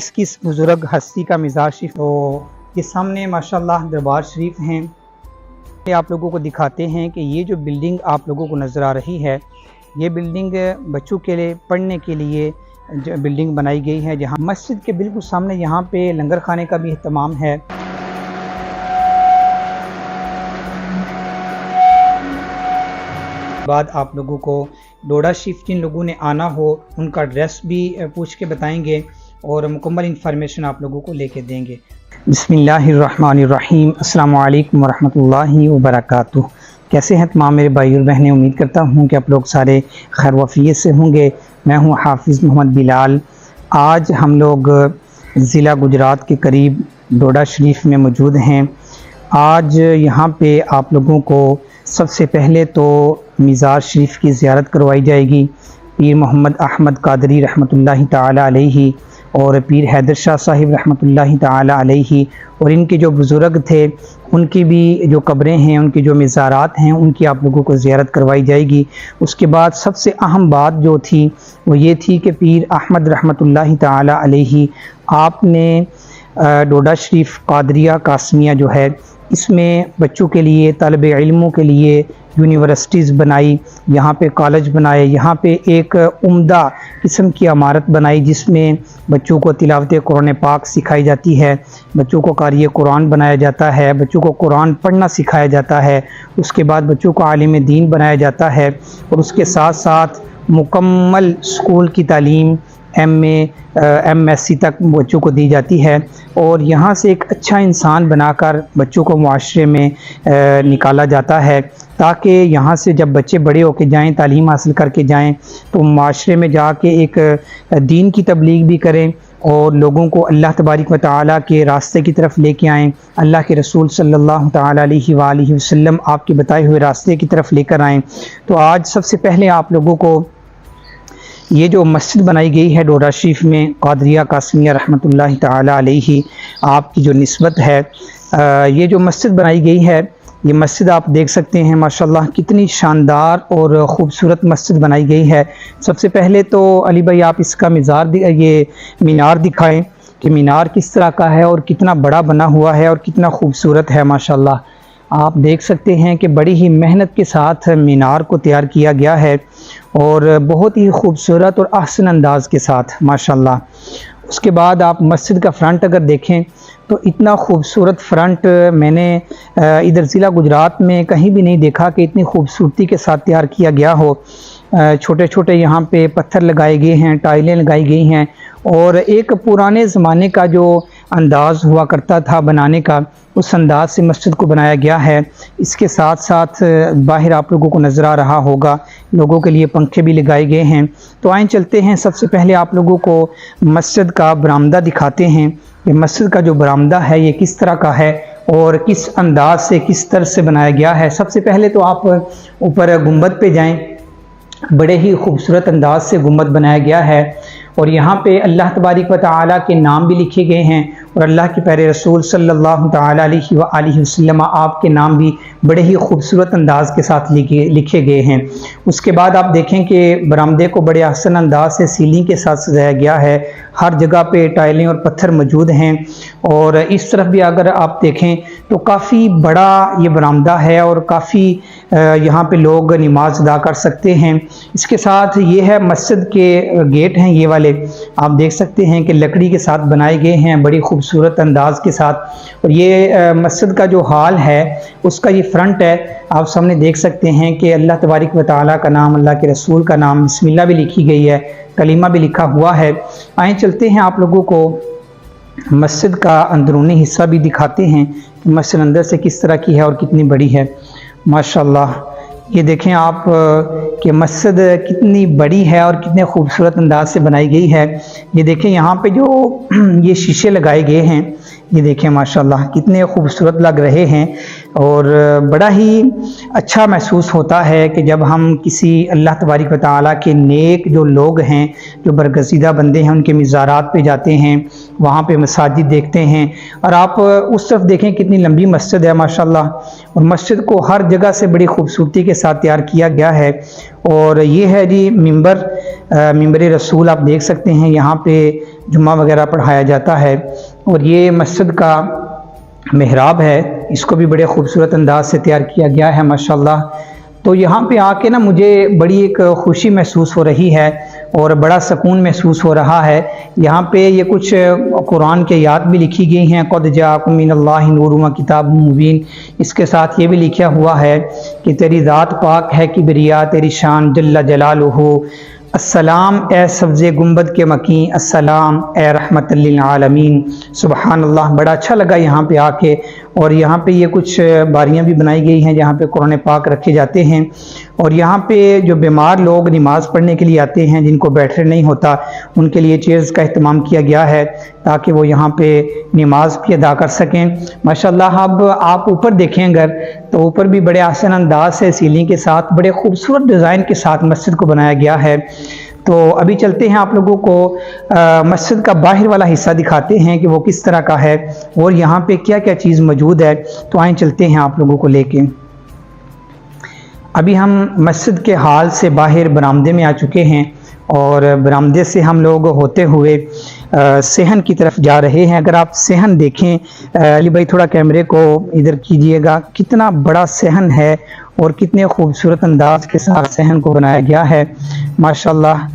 किस बुज़ुर्ग हस्ती का मिज़ाज शरीफ। तो ये सामने माशाल्लाह दरबार शरीफ हैं। आप लोगों को दिखाते हैं कि ये जो बिल्डिंग आप लोगों को नज़र आ रही है, ये बिल्डिंग बच्चों के लिए पढ़ने के लिए बिल्डिंग बनाई गई है, जहाँ मस्जिद के बिल्कुल सामने यहाँ पे लंगर खाने का भी एहतमाम है। बाद आप लोगों को डोडा शरीफ जिन लोगों ने आना हो उनका एड्रेस भी पूछ के बताएंगे और मुकम्मल इंफॉर्मेशन आप लोगों को लेके देंगे। बिस्मिल्लाहिर्रहमानिर्रहीम। अस्सलामु अलैकुम वरहमतुल्लाहि वबरकातुहू। कैसे हैं तमाम मेरे भाई और बहनें? उम्मीद करता हूं कि आप लोग सारे खैर वफ़ियत से होंगे। मैं हूं हाफिज़ मोहम्मद बिलाल। आज हम लोग ज़िला गुजरात के करीब डोडा शरीफ में मौजूद हैं। आज यहाँ पे आप लोगों को सबसे पहले तो मिज़ार शरीफ की ज़ियारत करवाई जाएगी। पीर मोहम्मद अहमद कादरी रहमतुल्लाहि ताला अलैहि और पीर हैदर शाह साहिब रहमतुल्लाहि ताला अलैहि और इनके जो बुज़ुर्ग थे उनकी भी जो कब्रें हैं, उनकी जो मज़ारात हैं, उनकी आप लोगों को ज़ियारत करवाई जाएगी। उसके बाद सबसे अहम बात जो थी वो ये थी कि पीर अहमद रहमतुल्लाहि ताला अलैहि आपने डोडा शरीफ कादरिया कासमिया जो है इसमें बच्चों के लिए, तलब इल्मों के लिए यूनिवर्सिटीज़ बनाई, यहाँ पे कॉलेज बनाए, यहाँ पे एक उम्दा किस्म की इमारत बनाई जिसमें बच्चों को तिलावत कुरान पाक सिखाई जाती है, बच्चों को कारी कुरान बनाया जाता है, बच्चों को कुरान पढ़ना सिखाया जाता है। उसके बाद बच्चों को आलिम दीन बनाया जाता है और उसके साथ साथ मुकम्मल स्कूल की तालीम MSc तक बच्चों को दी जाती है और यहाँ से एक अच्छा इंसान बनाकर बच्चों को मुआशरे में निकाला जाता है, ताकि यहाँ से जब बच्चे बड़े होके जाएं, तालीम हासिल करके जाएं, तो मुआशरे में जाके एक दीन की तबलीग भी करें और लोगों को अल्लाह तबारिक व तआला के रास्ते की तरफ लेके आएँ। अल्लाह के रसूल सल्लल्लाहु तआला अलैहि वालिहि वसल्लम आपके बताए हुए रास्ते की तरफ लेकर आएँ। तो आज सबसे पहले आप लोगों को ये जो मस्जिद बनाई गई है डोडा शरीफ में कादरिया कासमिया रहमतुल्लाहि ताला अलैहि आपकी जो निस्बत है, ये जो मस्जिद बनाई गई है, ये मस्जिद आप देख सकते हैं माशाल्लाह कितनी शानदार और ख़ूबसूरत मस्जिद बनाई गई है। सबसे पहले तो अली भाई आप इसका ये मीनार दिखाएं कि मीनार किस तरह का है और कितना बड़ा बना हुआ है और कितना खूबसूरत है। माशाल्लाह आप देख सकते हैं कि बड़ी ही मेहनत के साथ मीनार को तैयार किया गया है और बहुत ही खूबसूरत और अहसन अंदाज के साथ माशाल्लाह। उसके बाद आप मस्जिद का फ्रंट अगर देखें तो इतना खूबसूरत फ्रंट मैंने इधर ज़िला गुजरात में कहीं भी नहीं देखा कि इतनी खूबसूरती के साथ तैयार किया गया हो। छोटे छोटे यहाँ पे पत्थर लगाए गए हैं, टाइलें लगाई गई हैं और एक पुराने ज़माने का जो अंदाज़ हुआ करता था बनाने का, उस अंदाज से मस्जिद को बनाया गया है। इसके साथ साथ बाहर आप लोगों को नज़र आ रहा होगा लोगों के लिए पंखे भी लगाए गए हैं। तो आइए चलते हैं, सबसे पहले आप लोगों को मस्जिद का बरामदा दिखाते हैं। ये मस्जिद का जो बरामदा है ये किस तरह का है और किस अंदाज से, किस तरह से बनाया गया है। सबसे पहले तो आप ऊपर गुंबद पे जाएं, बड़े ही खूबसूरत अंदाज से गुंबद बनाया गया है और यहाँ पे अल्लाह तबारिक व तआला के नाम भी लिखे गए हैं और अल्लाह के प्यारे रसूल सल्लल्लाहु तआला अलैहि वसल्लम आपके नाम भी बड़े ही खूबसूरत अंदाज के साथ लिखे गए हैं। उसके बाद आप देखें कि बरामदे को बड़े आसान अंदाज से सीलिंग के साथ सजाया गया है। हर जगह पे टाइलें और पत्थर मौजूद हैं और इस तरफ भी अगर आप देखें तो काफ़ी बड़ा ये बरामदा है और काफ़ी यहाँ पे लोग नमाज अदा कर सकते हैं। इसके साथ ये है मस्जिद के गेट हैं, ये वाले आप देख सकते हैं कि लकड़ी के साथ बनाए गए हैं बड़ी खूबसूरत अंदाज के साथ। और ये मस्जिद का जो हॉल है उसका ये फ्रंट है, आप सामने देख सकते हैं कि अल्लाह तबारिक व तआला का नाम, अल्लाह के रसूल का नाम, बिस्मिल्लाह भी लिखी गई है, कलीमा भी लिखा हुआ है। आइए चलते हैं, आप लोगों को मस्जिद का अंदरूनी हिस्सा भी दिखाते हैं कि मस्जिद अंदर से किस तरह की है और कितनी बड़ी है। माशाल्लाह ये देखें आप कि मस्जिद कितनी बड़ी है और कितने खूबसूरत अंदाज से बनाई गई है। ये देखें यहाँ पे जो ये शीशे लगाए गए हैं, ये देखें माशाल्लाह कितने खूबसूरत लग रहे हैं और बड़ा ही अच्छा महसूस होता है कि जब हम किसी अल्लाह तबारिक व तआला के नेक जो लोग हैं, जो बरगज़ीदा बंदे हैं, उनके मज़ारात पे जाते हैं, वहाँ पे मसाजिद देखते हैं और आप उस तरफ देखें कितनी लंबी मस्जिद है माशाल्लाह। और मस्जिद को हर जगह से बड़ी खूबसूरती के साथ तैयार किया गया है। और ये है जी मिंबर रसूल, आप देख सकते हैं यहाँ पे जुम्मा वगैरह पढ़ाया जाता है। और ये मस्जिद का मेहराब है, इसको भी बड़े खूबसूरत अंदाज से तैयार किया गया है माशाल्लाह। तो यहाँ पे आके ना मुझे बड़ी एक खुशी महसूस हो रही है और बड़ा सुकून महसूस हो रहा है। यहाँ पे ये कुछ कुरान के आयत भी लिखी गई हैं, क़द जाअकुम मिनल्लाहि नूरुन व किताबुम मुबीन। इसके साथ ये भी लिखा हुआ है कि तेरी ज़ात पाक है किबरिया तेरी शान जल्ला जलालुहु। अस्सलाम ए सब्ज़े गुंबद के मकी, अस्सलाम ए रहमतल लिल आलमीन। सुबहान अल्लाह, बड़ा अच्छा लगा यहाँ पे आके। और यहाँ पे ये कुछ बारियाँ भी बनाई गई हैं जहाँ पे कुरान पाक रखे जाते हैं। और यहाँ पे जो बीमार लोग नमाज़ पढ़ने के लिए आते हैं, जिनको बैठने नहीं होता, उनके लिए चेयर्स का इस्तेमाल किया गया है ताकि वो यहाँ पे नमाज भी अदा कर सकें माशाल्लाह। अब आप ऊपर देखें अगर, तो ऊपर भी बड़े आसान अंदाज से सीलिंग के साथ बड़े खूबसूरत डिज़ाइन के साथ मस्जिद को बनाया गया है। तो अभी चलते हैं, आप लोगों को मस्जिद का बाहर वाला हिस्सा दिखाते हैं कि वो किस तरह का है और यहाँ पे क्या क्या चीज़ मौजूद है। तो आए चलते हैं आप लोगों को लेके। अभी हम मस्जिद के हाल से बाहर बरामदे में आ चुके हैं और बरामदे से हम लोग होते हुए सेहन की तरफ जा रहे हैं। अगर आप सेहन देखें, अली भाई थोड़ा कैमरे को इधर कीजिएगा, कितना बड़ा सेहन है और कितने खूबसूरत अंदाज के साथ सेहन को बनाया गया है माशाल्लाह।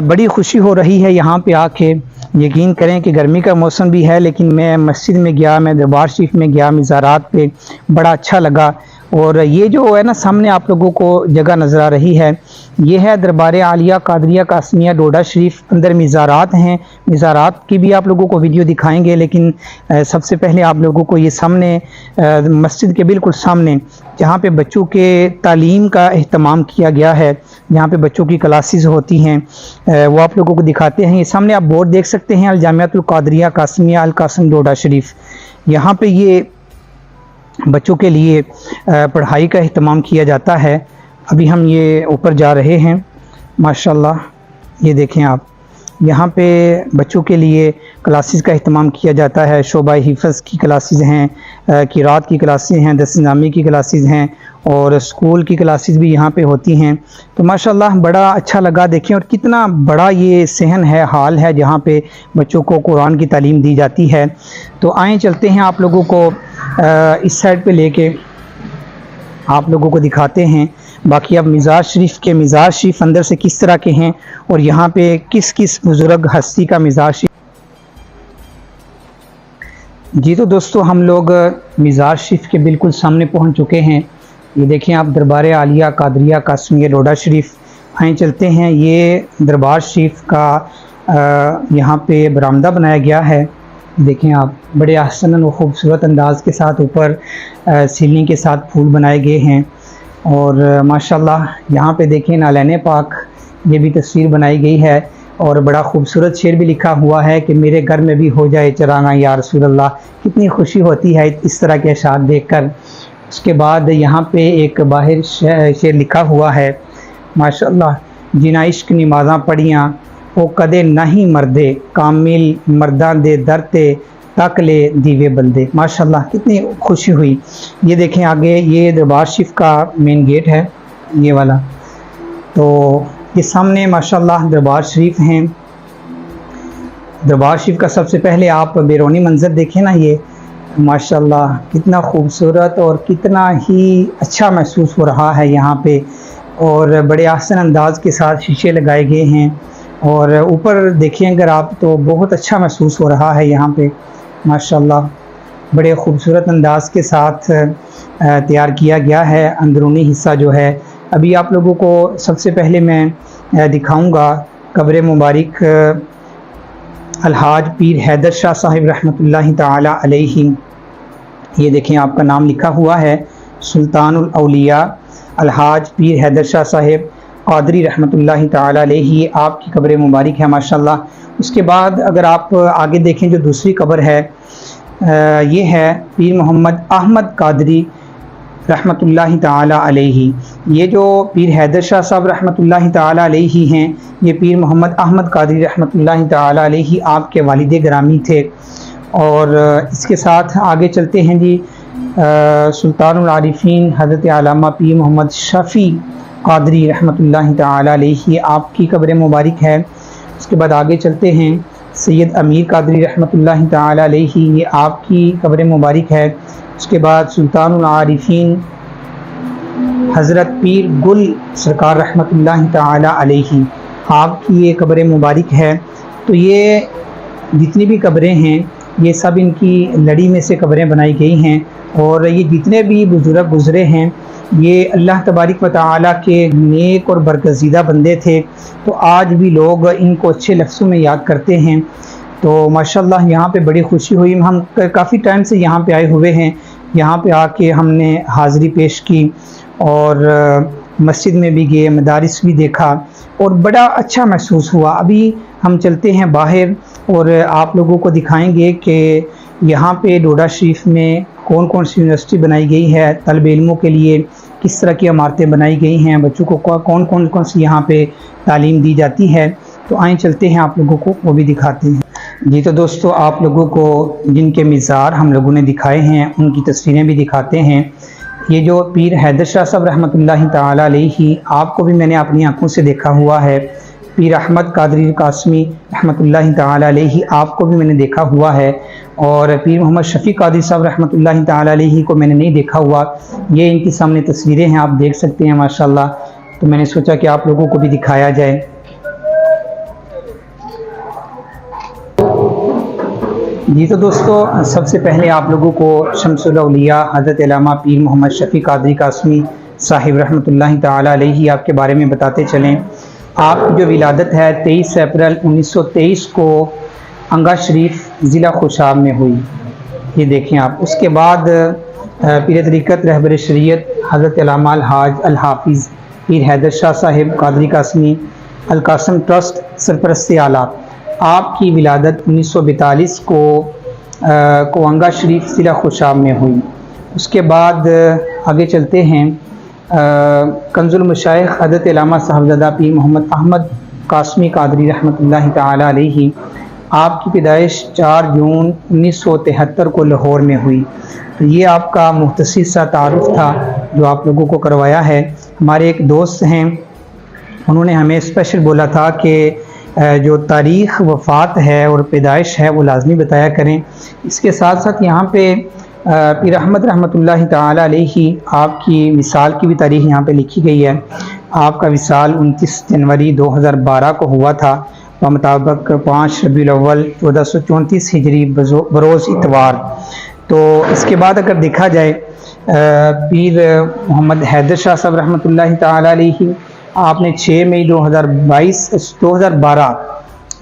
बड़ी खुशी हो रही है यहाँ पे आके। यकीन करें कि गर्मी का मौसम भी है, लेकिन मैं मस्जिद में गया, मैं दरबार शरीफ में गया, मज़ारात पे, बड़ा अच्छा लगा। और ये जो है ना सामने आप लोगों को जगह नज़र आ रही है, ये है दरबार आलिया कादरिया कासमिया डोडा शरीफ। अंदर मज़ारात हैं, मज़ारात की भी आप लोगों को वीडियो दिखाएंगे, लेकिन सबसे पहले आप लोगों को ये सामने मस्जिद के बिल्कुल सामने जहाँ पे बच्चों के तालीम का अहतमाम किया गया है, जहाँ पे बच्चों की क्लासेस होती हैं, वो आप लोगों को दिखाते हैं। ये सामने आप बोर्ड देख सकते हैं, अल जामियातुल कादरिया कासमिया अल कासम डोडा शरीफ। यहाँ पे ये बच्चों के लिए पढ़ाई का अहतमाम किया जाता है। अभी हम ये ऊपर जा रहे हैं माशाल्लाह। ये देखें आप, यहाँ पे बच्चों के लिए क्लासेस का अहतमाम किया जाता है। शोबा हिफ़्ज़ की क्लासेस हैं, क़िराअत की क्लासेस हैं, दस्तनामी की क्लासेस हैं और स्कूल की क्लासेस भी यहाँ पे होती हैं। तो माशाल्लाह बड़ा अच्छा लगा। देखें और कितना बड़ा ये सहन है, हाल है जहाँ पे बच्चों को कुरान की तालीम दी जाती है। तो आए चलते हैं, आप लोगों को इस साइड पे लेके आप लोगों को दिखाते हैं। बाकी अब मिज़ार शरीफ के, मिज़ार शरीफ अंदर से किस तरह के हैं और यहाँ पे किस किस बुज़ुर्ग हस्ती का मिज़ार शरीफ। जी तो दोस्तों, हम लोग मिज़ार शरीफ के बिल्कुल सामने पहुँच चुके हैं। ये देखें आप, दरबार आलिया कादरिया कासमिया डोडा शरीफ। आए चलते हैं, ये दरबार शरीफ का यहाँ पे बरामदा बनाया गया है। देखें आप, बड़े आसन और ख़ूबसूरत अंदाज के साथ ऊपर सीलिंग के साथ फूल बनाए गए हैं। और माशाल्लाह यहाँ पे देखें नालैन पाक, ये भी तस्वीर बनाई गई है और बड़ा खूबसूरत शेर भी लिखा हुआ है कि मेरे घर में भी हो जाए चराना या रसूल अल्लाह। कितनी खुशी होती है इस तरह के अशार देखकर। उसके बाद यहाँ पे एक बाहर शेर लिखा हुआ है माशाल्लाह, जिना इश्क नमाज़ां पढ़ियाँ वो कदे नहीं मरदे, कामिल मर्दां दे दरते तक ले दीवे बल्दे। माशाल्लाह कितनी खुशी हुई। ये देखें आगे, ये दरबार शरीफ का मेन गेट है ये वाला। तो ये सामने माशाल्लाह दरबार शरीफ हैं। दरबार शरीफ का सबसे पहले आप बैरूनी मंजर देखें ना, ये माशाल्लाह कितना खूबसूरत और कितना ही अच्छा महसूस हो रहा है यहाँ पे। और बड़े आसान अंदाज के साथ शीशे लगाए गए हैं और ऊपर देखिए अगर आप, तो बहुत अच्छा महसूस हो रहा है यहाँ पे माशाल्लाह। बड़े खूबसूरत अंदाज के साथ तैयार किया गया है अंदरूनी हिस्सा जो है। अभी आप लोगों को सबसे पहले मैं दिखाऊंगा कब्र मुबारक अलहाज पीर हैदर शाह साहिब रहमतुल्लाहि ताला अलैहि। ये देखें आपका नाम लिखा हुआ है, सुल्तानुल औलिया अलहाज पीर हैदर शाह साहिब कादरी रहमतुल्लाहि ताला अलैहि, आपकी कब्र मुबारक है माशाल्लाह। उसके बाद अगर आप आगे देखें, जो दूसरी कब्र है ये है पीर मोहम्मद अहमद कादरी रहमतुल्लाहि ताला अलैहि। ये जो पीर हैदर शाह साहब रहमतुल्लाहि ताला अलैहि हैं, ये पीर मोहम्मद अहमद कादरी रहमतुल्लाहि ताला अलैहि आपके वालिद ग्रामी थे। और इसके साथ आगे चलते हैं जी, सुल्तानुल आरिफीन हज़रत अल्लामा पीर मोहम्मद शफ़ी कादरी रहमतुल्लाहि ताला अलैहि, आपकी कब्र मुबारक है। उसके बाद आगे चलते हैं, सैयद अमीर कादरी रहमतुल्लाहि ताला अलैहि, ये आपकी कब्र मुबारक है। उसके बाद सुल्तानुल आरिफीन हज़रत पीर गुल सरकार रहमतुल्लाहि ताला अलैहि, आपकी ये कब्र मुबारक है। तो ये जितनी भी कब्रें हैं ये सब इनकी लड़ी में से कब्रें बनाई गई हैं, और ये जितने भी बुजुर्ग गुज़रे हैं ये अल्लाह तबारक व तआला के नेक और बरगज़ीदा बंदे थे। तो आज भी लोग इनको अच्छे लफ्ज़ों में याद करते हैं। तो माशाल्लाह यहाँ पे बड़ी खुशी हुई। हम काफ़ी टाइम से यहाँ पे आए हुए हैं, यहाँ पे आके हमने हाज़िरी पेश की और मस्जिद में भी गए, मदारिस भी देखा और बड़ा अच्छा महसूस हुआ। अभी हम चलते हैं बाहर और आप लोगों को दिखाएंगे कि यहाँ पे डोडा शरीफ में कौन कौन सी यूनिवर्सिटी बनाई गई है, तलब इल्मों के लिए किस तरह की इमारतें बनाई गई हैं, बच्चों को कौन कौन सी यहाँ पे तालीम दी जाती है। तो आए चलते हैं, आप लोगों को वो भी दिखाते हैं। जी तो दोस्तों, आप लोगों को जिनके मज़ार हम लोगों ने दिखाए हैं उनकी तस्वीरें भी दिखाते हैं। ये जो पीर हैदर शाह साहब रहमतुल्लाहि ताला अलैहि, आपको भी मैंने अपनी आंखों से देखा हुआ है। पीर अहमद कादरी कासमी रहमतुल्लाहि ताला अलैहि, आपको भी मैंने देखा हुआ है। और पीर मोहम्मद शफ़ी कादरी साहब रहमतुल्लाहि ताला अलैहि को मैंने नहीं देखा हुआ। ये इनकी सामने तस्वीरें हैं, आप देख सकते हैं माशाल्लाह। तो मैंने सोचा कि आप लोगों को भी दिखाया जाए। जी तो दोस्तों, सबसे पहले आप लोगों को शम्सुल औलिया हज़रत अल्लामा पीर मोहम्मद शफ़ी कादरी कासमी साहिब रहमतुल्लाहि ताला अलैहि आपके बारे में बताते चलें। आपकी जो विलादत है 23 अप्रैल 1923 को अंगा शरीफ ज़िला खुशाब में हुई, ये देखें आप। उसके बाद पीर तरीक़त रहबर शरीयत हज़रत अल्लामा हाज अल हाफिज़ पीर हैदर शाह साहिब कादरी कासमी अल कासम ट्रस्ट सरपरस्त आला, आपकी विलादत 1942 को अंगा शरीफ ज़िला खुशाब में हुई। उसके बाद आगे चलते हैं, कंजुल मशाइख हज़रत अल्लामा साहबज़ादा पीर मोहम्मद अहमद कासमी कादरी रहमतुल्लाहि ताला अलैहि, आपकी पैदाइश 4 जून 1973 को लाहौर में हुई। तो ये आपका मुख्तसर सा तारुफ था जो आप लोगों को करवाया है। हमारे एक दोस्त हैं, उन्होंने हमें स्पेशल बोला था कि जो तारीख़ वफ़ात है और पैदाइश है वो लाजमी बताया करें। इसके साथ साथ यहाँ पे पीर अहमद रहमतुल्लाहि ताला अलैहि आपकी विसाल की भी तारीख़ यहाँ पे लिखी गई है। आपका विसाल 29 जनवरी 2012 को हुआ था, मुताबिक 5 रबीउल अव्वल 1434 हिजरी बरोज़ इतवार। तो इसके बाद अगर देखा जाए पीर मोहम्मद हैदर शाह साहब रहमतुल्लाहि ताला अलैहि, आपने 6 मई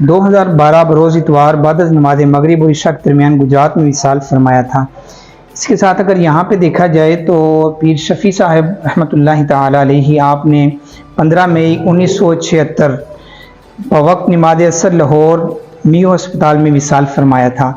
2012 बरोज़ इतवार बाद नमाज मगरिब और इशा के दरमियान गुजरात में विसाल फरमाया था। इसके साथ अगर यहाँ पे देखा जाए तो पीर शफ़ी साहब रहमतुल्लाहि ताला अलैहि, आपने 15 मई 1976 वक्त नमाज असर लाहौर मियो अस्पताल में विसाल फरमाया था।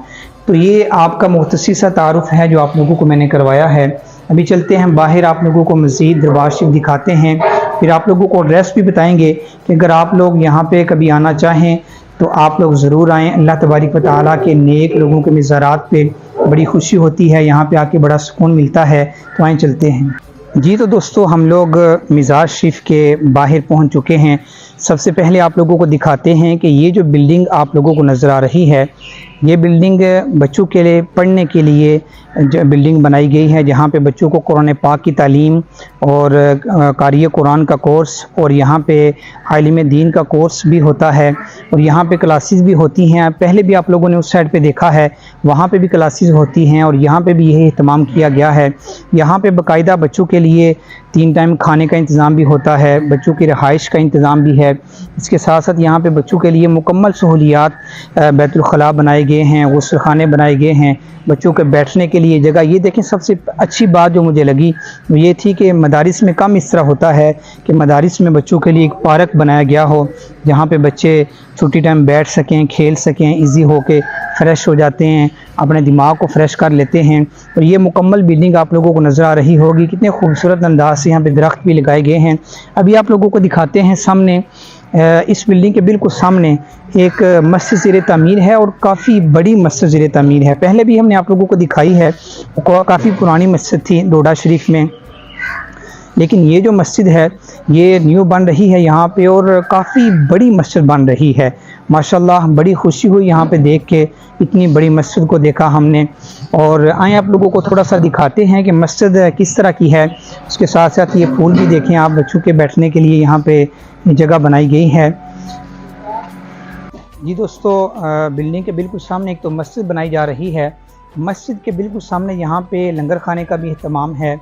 तो ये आपका मुख्तसर सा तारुफ है जो आप लोगों को मैंने करवाया है। अभी चलते हैं बाहर, आप लोगों को मज़ीद दरबार शरीफ दिखाते हैं, फिर आप लोगों को एड्रेस भी बताएंगे कि अगर आप लोग यहाँ पे कभी आना चाहें तो आप लोग ज़रूर आएँ। अल्लाह तबारक व तआला के नेक लोगों के मज़ारात पे बड़ी खुशी होती है, यहाँ पे आके बड़ा सुकून मिलता है। तो आएँ चलते हैं। जी तो दोस्तों, हम लोग मज़ार शरीफ के बाहर पहुँच चुके हैं। सबसे पहले आप लोगों को दिखाते हैं कि ये जो बिल्डिंग आप लोगों को नज़र आ रही है, ये बिल्डिंग बच्चों के लिए पढ़ने के लिए बिल्डिंग बनाई गई है, जहाँ पे बच्चों को कुरान पाक की तालीम और क़ारी कुरान का कोर्स और यहाँ पे आलिम दीन का कोर्स भी होता है और यहाँ पे क्लासेस भी होती हैं। पहले भी आप लोगों ने उस साइड पे देखा है, वहाँ पे भी क्लासेस होती हैं और यहाँ पे भी यही अहतमाम किया गया है। यहाँ पे बाकायदा बच्चों के लिए 3 टाइम खाने का इंतज़ाम भी होता है, बच्चों की रहाइश का इंतज़ाम भी है। इसके साथ साथ यहाँ पे बच्चों के लिए मुकम्मल सहूलियात, बैतुल खला बनाए गए हैं, गुस्ल खाने बनाए गए हैं, बच्चों के बैठने के लिए जगह। ये देखें, सबसे अच्छी बात जो मुझे लगी वो ये थी कि मदारिस में कम इस तरह होता है कि मदारिस में बच्चों के लिए एक पार्क बनाया गया हो, जहाँ पे बच्चे छुट्टी टाइम बैठ सकें, खेल सकें, इजी हो के फ़्रेश हो जाते हैं, अपने दिमाग को फ़्रेश कर लेते हैं। और ये मुकम्मल बिल्डिंग आप लोगों को नज़र आ रही होगी, कितने खूबसूरत अंदाज से यहाँ पे दरख्त भी लगाए गए हैं। अभी आप लोगों को दिखाते हैं, सामने इस बिल्डिंग के बिल्कुल सामने एक मस्जिद ज़ेर तामीर है और काफ़ी बड़ी मस्जिद ज़ेर तामीर है। पहले भी हमने आप लोगों को दिखाई है, काफ़ी पुरानी मस्जिद थी डोडा शरीफ में, लेकिन ये जो मस्जिद है ये न्यू बन रही है यहाँ पे और काफ़ी बड़ी मस्जिद बन रही है। माशाल्लाह बड़ी खुशी हुई यहाँ पे देख के, इतनी बड़ी मस्जिद को देखा हमने। और आए आप लोगों को थोड़ा सा दिखाते हैं कि मस्जिद किस तरह की है। उसके साथ साथ ये फूल भी देखें आप, बच्चों के बैठने के लिए यहाँ पे जगह बनाई गई है। जी दोस्तों, बिल्डिंग के बिल्कुल सामने एक तो मस्जिद बनाई जा रही है। मस्जिद के बिल्कुल सामने यहाँ पे लंगर खाने का भी अहतमाम है।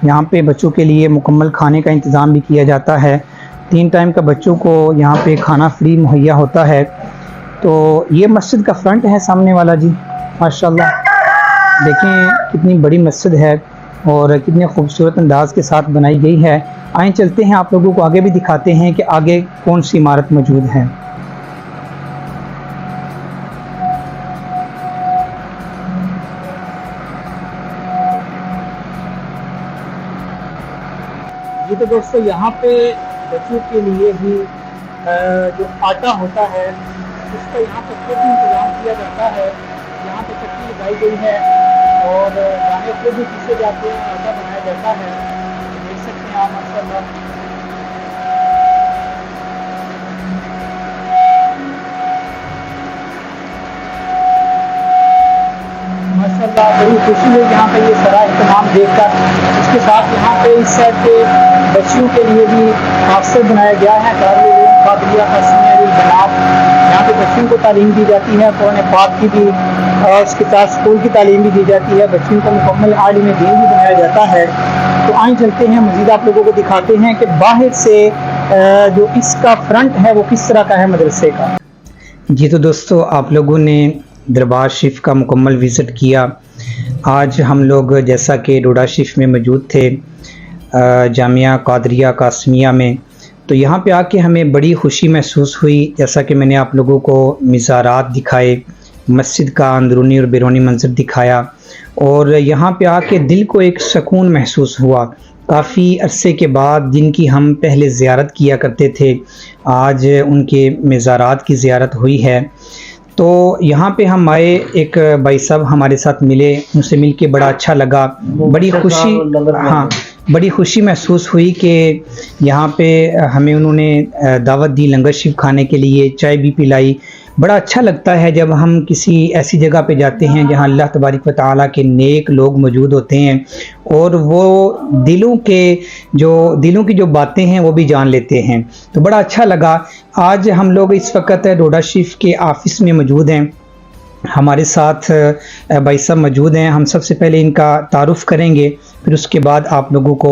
यहाँ पे बच्चों के लिए मुकम्मल खाने का इंतज़ाम भी किया जाता है। 3 टाइम का बच्चों को यहाँ पे खाना फ्री मुहैया होता है। तो ये मस्जिद का फ्रंट है सामने वाला जी, माशाल्लाह देखें कितनी बड़ी मस्जिद है और कितने खूबसूरत अंदाज के साथ बनाई गई है। आए चलते हैं, आप लोगों को आगे भी दिखाते हैं कि आगे कौन सी इमारत मौजूद है। जी तो दोस्तों, यहाँ पे बच्चों के लिए भी जो आटा होता है उसका यहाँ पर खुद इंतजाम किया जाता है। यहाँ पे चक्की लगाई गई है और दाने खुद भी पीसे जाते हैं, आटा बनाया जाता है। देख सकते हैं आप माशाल्लाह। माशाल्लाह बड़ी खुशी हुई यहाँ पे ये सारा इस्तेमाल देखकर। इसके साथ यहाँ पे इस साइड पे बच्चियों के लिए भी हादसा बनाया गया है, यहाँ पे बच्चों को तालीम दी जाती है, कुरान पाक की भी और इसके साथ स्कूल की तालीम भी दी जाती है। बच्चों को मुकम्मल आलिम दीन भी बनाया जाता है। तो आइए चलते हैं, मज़ीद आप लोगों को दिखाते हैं कि बाहर से जो इसका फ्रंट है वो किस तरह का है मदरसे का। जी तो दोस्तों, आप लोगों ने दरबार शरीफ का मुकम्मल विज़िट किया। आज हम लोग जैसा कि डोडा शरीफ में मौजूद थे, जामिया कादरिया कासमिया में, तो यहाँ पे आके हमें बड़ी खुशी महसूस हुई। जैसा कि मैंने आप लोगों को मिज़ारात दिखाए, मस्जिद का अंदरूनी और बैरूनी मंजर दिखाया और यहाँ पे आके दिल को एक सुकून महसूस हुआ। काफ़ी अरसे के बाद जिनकी हम पहले ज़ियारत किया करते थे, आज उनके मिज़ारात की ज़ियारत हुई है। तो यहाँ पे हम आए, एक भाई साहब हमारे साथ मिले, उनसे मिलके बड़ा अच्छा लगा, बड़ी खुशी, हाँ बड़ी खुशी महसूस हुई कि यहाँ पे हमें उन्होंने दावत दी लंगर शरीफ खाने के लिए, चाय भी पिलाई। बड़ा अच्छा लगता है जब हम किसी ऐसी जगह पे जाते हैं जहाँ अल्लाह तबारक व तआला के नेक लोग मौजूद होते हैं और वो दिलों की जो बातें हैं वो भी जान लेते हैं। तो बड़ा अच्छा लगा। आज हम लोग इस वक्त डोडा शरीफ के ऑफिस में मौजूद हैं। हमारे साथ भाई साहब मौजूद हैं। हम सबसे पहले इनका तारुफ़ करेंगे, फिर उसके बाद आप लोगों को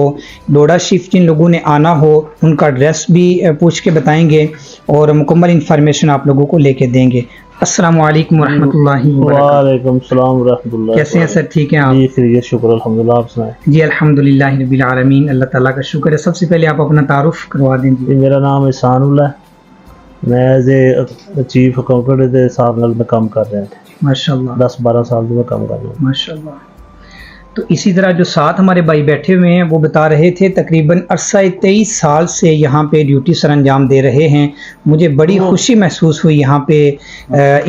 डोडा शरीफ जिन लोगों ने आना हो उनका एड्रेस भी पूछ के बताएंगे और मुकम्मल इंफॉर्मेशन आप लोगों को लेके देंगे। अस्सलाम वालेकुम वरहमतुल्लाहि वबरकातुहू। वालेकुम सलाम वरहमतुल्लाह। कैसे हैं सर? ठीक हैं आप? जी खैरियत, शुक्र अल्हम्दुलिल्लाह। आप सुनाएं? जी अल्हम्दुलिल्लाह रब्बिल आलमीन, अल्लाह ताला का शुक्र है। सबसे पहले आप अपना तारुफ़ करवा दें जी। मेरा नाम एहसानुल्लाह है, मैं एज ए चीफ अकाउंटेंट के साथ में काम कर रहे थे। माशाल्लाह 10-12 साल से मैं काम कर रहा हूँ। माशाल्लाह। तो इसी तरह जो साथ हमारे भाई बैठे हुए हैं वो बता रहे थे तकरीबन अरसा 23 साल से यहाँ पे ड्यूटी सर अंजाम दे रहे हैं। मुझे बड़ी खुशी महसूस हुई यहाँ पे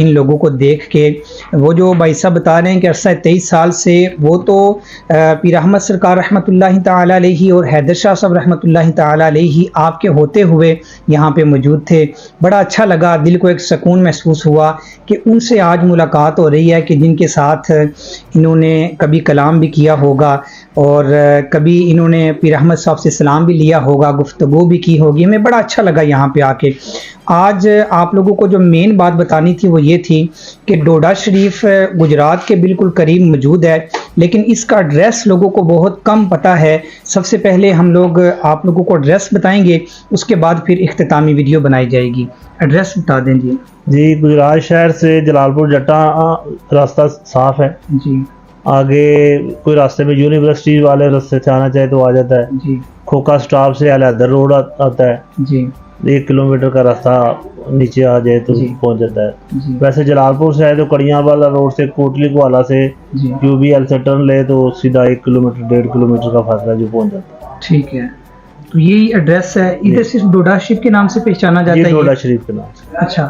इन लोगों को देख के। वो जो भाई साहब बता रहे हैं कि अरसा 23 साल से वो तो पीर अहमद सरकार रहमतुल्लाहि ताला अलैहि और हैदर शाह साहब रहमतुल्लाहि ताला अलैहि आपके होते हुए यहाँ पे मौजूद थे। बड़ा अच्छा लगा, दिल को एक सुकून महसूस हुआ कि उनसे आज मुलाकात हो रही है कि जिनके साथ इन्होंने कभी कलाम भी किया होगा और कभी इन्होंने पीर अहमद साहब से सलाम भी लिया होगा, गुफ्तगू भी की होगी। हमें बड़ा अच्छा लगा यहाँ पे आके। आज आप लोगों को जो मेन बात बतानी थी वो ये थी कि डोडा शरीफ गुजरात के बिल्कुल करीब मौजूद है, लेकिन इसका एड्रेस लोगों को बहुत कम पता है। सबसे पहले हम लोग आप लोगों को एड्रेस बताएंगे, उसके बाद फिर इख्तितामी वीडियो बनाई जाएगी। एड्रेस बता दें जी। जी, गुजरात शहर से जलालपुर जट्टा रास्ता साफ है जी। आगे कोई रास्ते में यूनिवर्सिटी वाले रास्ते से आना चाहे तो आ जाता है जी। खोखा स्टॉप से अलहदर रोड आता है जी। 1 किलोमीटर का रास्ता नीचे आ जाए तो पहुंच जाता है। जी। वैसे जलालपुर से है तो कड़ियाँ वाला रोड से कोटली वाला से UBL से टर्न ले तो सीधा 1 किलोमीटर 1.5 किलोमीटर का फासला जो पहुंच जाता है। ठीक है। तो यही एड्रेस है, इधर सिर्फ डोडा शरीफ के नाम से पहचाना जाता ये है? डोडा शरीफ के नाम से। अच्छा,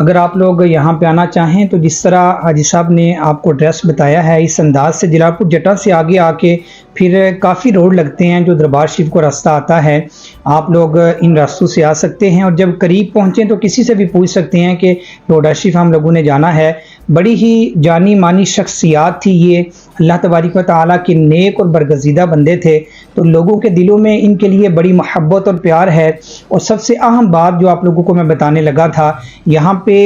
अगर आप लोग यहाँ पे आना चाहें तो जिस तरह हाजी साहब ने आपको एड्रेस बताया है, इस अंदाज से जलालपुर जटा से आगे आके फिर काफ़ी रोड लगते हैं जो दरबार शरीफ को रास्ता आता है। आप लोग इन रास्तों से आ सकते हैं और जब करीब पहुँचें तो किसी से भी पूछ सकते हैं कि डोडा शरीफ हम लोगों ने जाना है। बड़ी ही जानी मानी शख्सियात थी ये, अल्लाह तबारिक व तआला के नेक और बरगज़ीदा बंदे थे, तो लोगों के दिलों में इनके लिए बड़ी मोहब्बत और प्यार है। और सबसे अहम बात जो आप लोगों को मैं बताने लगा था, यहाँ पे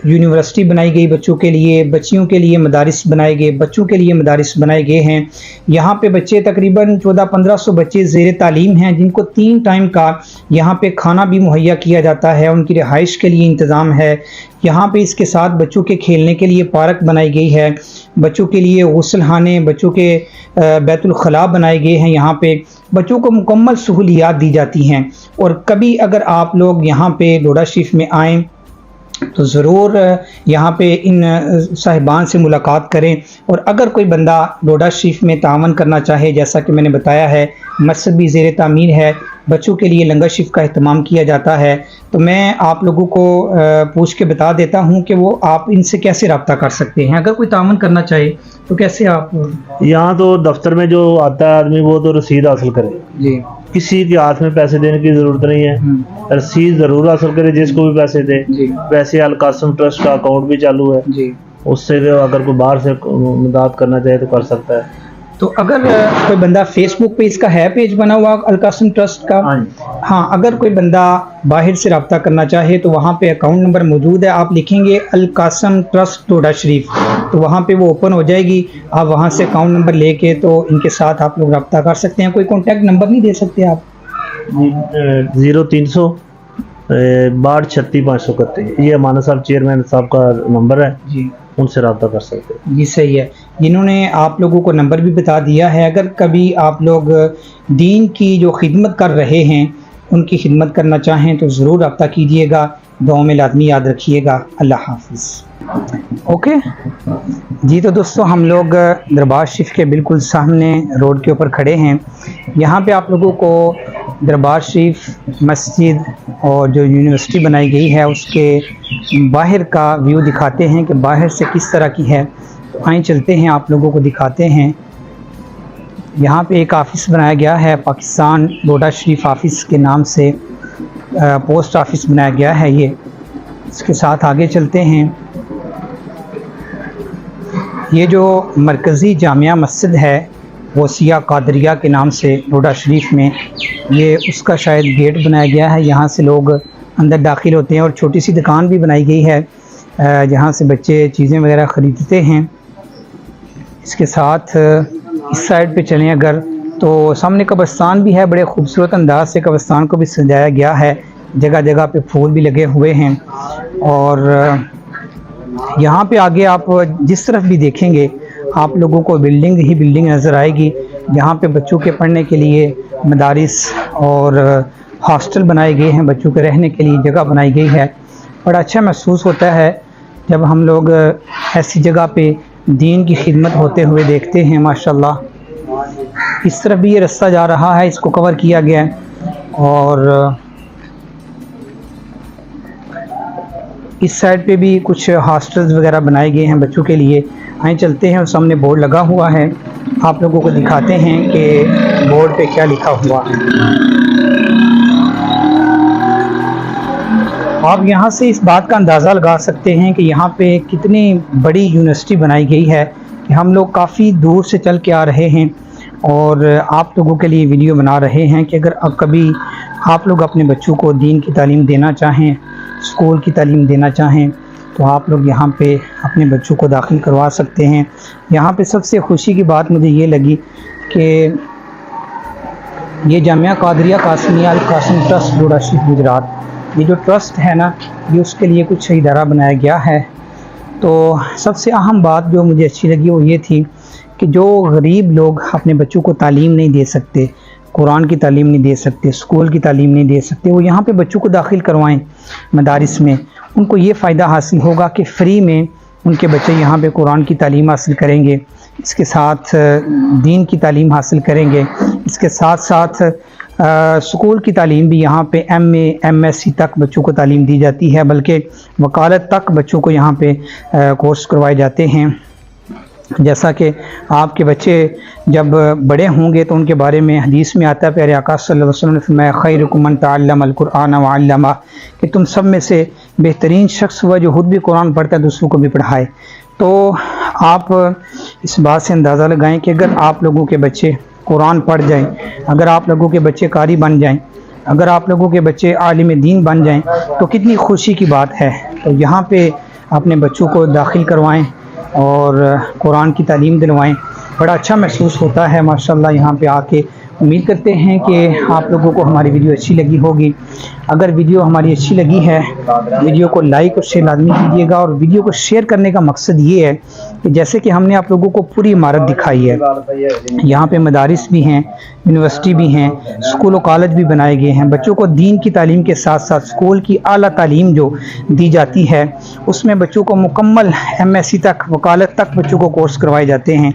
यूनिवर्सिटी बनाई गई बच्चों के लिए, बच्चियों के लिए मदारिस बनाए गए, बच्चों के लिए मदारिस बनाए गए हैं। यहाँ पे बच्चे तकरीबन 1400-1500 बच्चे ज़ेर तालीम हैं, जिनको 3 टाइम का यहाँ पे खाना भी मुहैया किया जाता है, उनकी रिहाइश के लिए इंतज़ाम है। यहाँ पे इसके साथ बच्चों के खेलने के लिए पार्क बनाई गई है, बच्चों के लिए गुस्लखाने, बच्चों के बैतुल खला बनाए गए हैं। यहाँ पे बच्चों को मुकम्मल सहूलियात दी जाती हैं। और कभी अगर आप लोग यहाँ पे डोडा शरीफ में आएँ तो ज़रूर यहाँ पे इन साहिबान से मुलाकात करें। और अगर कोई बंदा डोडा शरीफ में तावन करना चाहे, जैसा कि मैंने बताया है, मस्जिद भी ज़ेर तामीर है, बच्चों के लिए लंगर शरीफ का अहतमाम किया जाता है, तो मैं आप लोगों को पूछ के बता देता हूँ कि वो आप इनसे कैसे रब्ता कर सकते हैं। अगर कोई तावन करना चाहे तो कैसे आप? यहाँ तो दफ्तर में जो आता है आदमी वो तो रसीद हासिल करे जी, किसी के हाथ में पैसे देने की ज़रूरत नहीं है। रसीद ज़रूर हासिल करे, जिसको भी पैसे दे। वैसे अल कासम ट्रस्ट का अकाउंट भी चालू है जी, उससे अगर कोई बाहर से मदद करना चाहे तो कर सकता है। तो अगर कोई बंदा फेसबुक पे इसका है पेज बना हुआ अल कासम ट्रस्ट का, हाँ, अगर कोई बंदा बाहर से रब्ता करना चाहे तो वहाँ पे अकाउंट नंबर मौजूद है। आप लिखेंगे अल कासम ट्रस्ट डोडा शरीफ, तो वहाँ पे वो ओपन हो जाएगी। आप वहाँ से अकाउंट नंबर लेके तो इनके साथ आप लोग रब्ता कर सकते हैं। कोई कॉन्टैक्ट नंबर नहीं दे सकते आप? 0300 62 531, ये अमाना साहब चेयरमैन साहब का नंबर है जी, उनसे रब्ता कर सकते हैं। जी सही है, जिन्होंने आप लोगों को नंबर भी बता दिया है। अगर कभी आप लोग दीन की जो खिदमत कर रहे हैं उनकी खिदमत करना चाहें तो ज़रूर रब्ता कीजिएगा। दुआ में लाजमी याद रखिएगा। अल्लाह हाफिज़। ओके जी, तो दोस्तों हम लोग दरबार शरीफ के बिल्कुल सामने रोड के ऊपर खड़े हैं। यहाँ पे आप लोगों को दरबार शरीफ मस्जिद और जो यूनिवर्सिटी बनाई गई है उसके बाहर का व्यू दिखाते हैं कि बाहर से किस तरह की है। तो आइए चलते हैं, आप लोगों को दिखाते हैं। यहाँ पे एक ऑफ़िस बनाया गया है, पाकिस्तान डोडा शरीफ ऑफ़िस के नाम से पोस्ट ऑफिस बनाया गया है ये। इसके साथ आगे चलते हैं। ये जो मरकज़ी जामिया मस्जिद है वसिया कादरिया के नाम से डोडा शरीफ में, ये उसका शायद गेट बनाया गया है। यहाँ से लोग अंदर दाखिल होते हैं और छोटी सी दुकान भी बनाई गई है जहाँ से बच्चे चीज़ें वगैरह ख़रीदते हैं। इसके साथ इस साइड पे चलें अगर, तो सामने कब्रिस्तान भी है। बड़े खूबसूरत अंदाज से कब्रिस्तान को भी सजाया गया है, जगह जगह पे फूल भी लगे हुए हैं। और यहाँ पे आगे आप जिस तरफ भी देखेंगे आप लोगों को बिल्डिंग ही बिल्डिंग नज़र आएगी, जहाँ पे बच्चों के पढ़ने के लिए मदारिस और हॉस्टल बनाए गए हैं, बच्चों के रहने के लिए जगह बनाई गई है। बड़ा अच्छा महसूस होता है जब हम लोग ऐसी जगह पे दीन की खिदमत होते हुए देखते हैं। माशाल्लाह इस तरफ भी ये रास्ता जा रहा है, इसको कवर किया गया है। और इस साइड पे भी कुछ हॉस्टल्स वगैरह बनाए गए हैं बच्चों के लिए। आए चलते हैं और सामने बोर्ड लगा हुआ है, आप लोगों को दिखाते हैं कि बोर्ड पे क्या लिखा हुआ है। आप यहाँ से इस बात का अंदाज़ा लगा सकते हैं कि यहाँ पे कितनी बड़ी यूनिवर्सिटी बनाई गई है कि हम लोग काफ़ी दूर से चल के आ रहे हैं और आप लोगों के लिए वीडियो बना रहे हैं कि अगर अब कभी आप लोग अपने बच्चों को दीन की तालीम देना चाहें, स्कूल की तालीम देना चाहें, तो आप लोग यहाँ पे अपने बच्चों को दाखिल करवा सकते हैं। यहाँ पे सबसे खुशी की बात मुझे ये लगी कि ये जामिया कादरिया कासमिया अल कासिम ट्रस्ट डोडा शरीफ गुजरात, ये जो ट्रस्ट है ना, ये उसके लिए कुछ इदारा बनाया गया है। तो सबसे अहम बात जो मुझे अच्छी लगी वो ये थी कि जो गरीब लोग अपने बच्चों को तालीम नहीं दे सकते, कुरान की तालीम नहीं दे सकते, स्कूल की तालीम नहीं दे सकते, वो यहाँ पे बच्चों को दाखिल करवाएं मदारिस में। उनको ये फ़ायदा हासिल होगा कि फ़्री में उनके बच्चे यहाँ पे कुरान की तालीम हासिल करेंगे, इसके साथ दीन की तालीम हासिल करेंगे, इसके साथ साथ स्कूल की तालीम भी यहाँ पे MA MSc तक बच्चों को तालीम दी जाती है, बल्कि वकालत तक बच्चों को यहाँ पे कोर्स करवाए जाते हैं। जैसा कि आपके बच्चे जब बड़े होंगे तो उनके बारे में हदीस में आता है, प्यारे आका सल्लल्लाहु अलैहि वसल्लम ने फरमाया खैरुकुम मन तअल्लमल कुरआन व अल्लमा, कि तुम सब में से बेहतरीन शख्स हुआ जो खुद भी कुरान पढ़ता है दूसरों को भी पढ़ाए। तो आप इस बात से अंदाज़ा लगाएं कि अगर आप लोगों के बच्चे कुरान पढ़ जाएं, अगर आप लोगों के बच्चे कारी बन जाएं, अगर आप लोगों के बच्चे आलिम दीन बन जाएं तो कितनी खुशी की बात है। तो यहाँ पे अपने बच्चों को दाखिल करवाएं और कुरान की तालीम दिलवाएं, बड़ा अच्छा महसूस होता है माशाल्लाह यहाँ पे आके। उम्मीद करते हैं कि आप लोगों को हमारी वीडियो अच्छी लगी होगी। अगर वीडियो हमारी अच्छी लगी है, वीडियो को लाइक और शेयर लाजमी कीजिएगा। और वीडियो को शेयर करने का मकसद ये है कि जैसे कि हमने आप लोगों को पूरी इमारत दिखाई है, यहाँ पे मदारिस भी हैं, यूनिवर्सिटी भी हैं, स्कूल और कॉलेज भी बनाए गए हैं। बच्चों को दीन की तालीम के साथ साथ स्कूल की आला तालीम जो दी जाती है उसमें बच्चों को मुकम्मल MSc तक, वकालत तक बच्चों को कोर्स करवाए जाते हैं।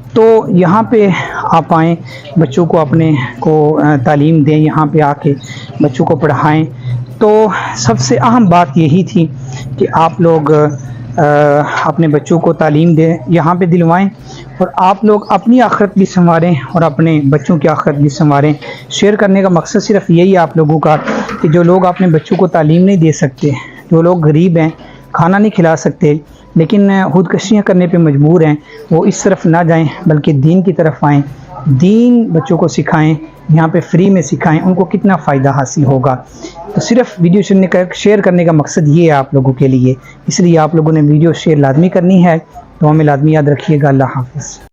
तो यहाँ पे आप आएँ, बच्चों को अपने को तालीम दें, यहाँ पे आके बच्चों को पढ़ाएं। तो सबसे अहम बात यही थी कि आप लोग अपने बच्चों को तालीम दें, यहाँ पे दिलवाएं, और आप लोग अपनी आखिरत भी संवारें और अपने बच्चों की आखिरत भी संवारें। शेयर करने का मकसद सिर्फ यही है आप लोगों का कि जो लोग अपने बच्चों को तालीम नहीं दे सकते, जो लोग गरीब हैं, खाना नहीं खिला सकते, लेकिन खुदकशियाँ करने पे मजबूर हैं, वो इस तरफ ना जाएं बल्कि दीन की तरफ आएँ। दीन बच्चों को सिखाएं, यहाँ पे फ्री में सिखाएं, उनको कितना फ़ायदा हासिल होगा। तो सिर्फ वीडियो शेयर करने का मकसद ये है आप लोगों के लिए, इसलिए आप लोगों ने वीडियो शेयर लाजमी करनी है। तो हमें लाजमी याद रखिएगा। अल्लाह हाफ़िज़।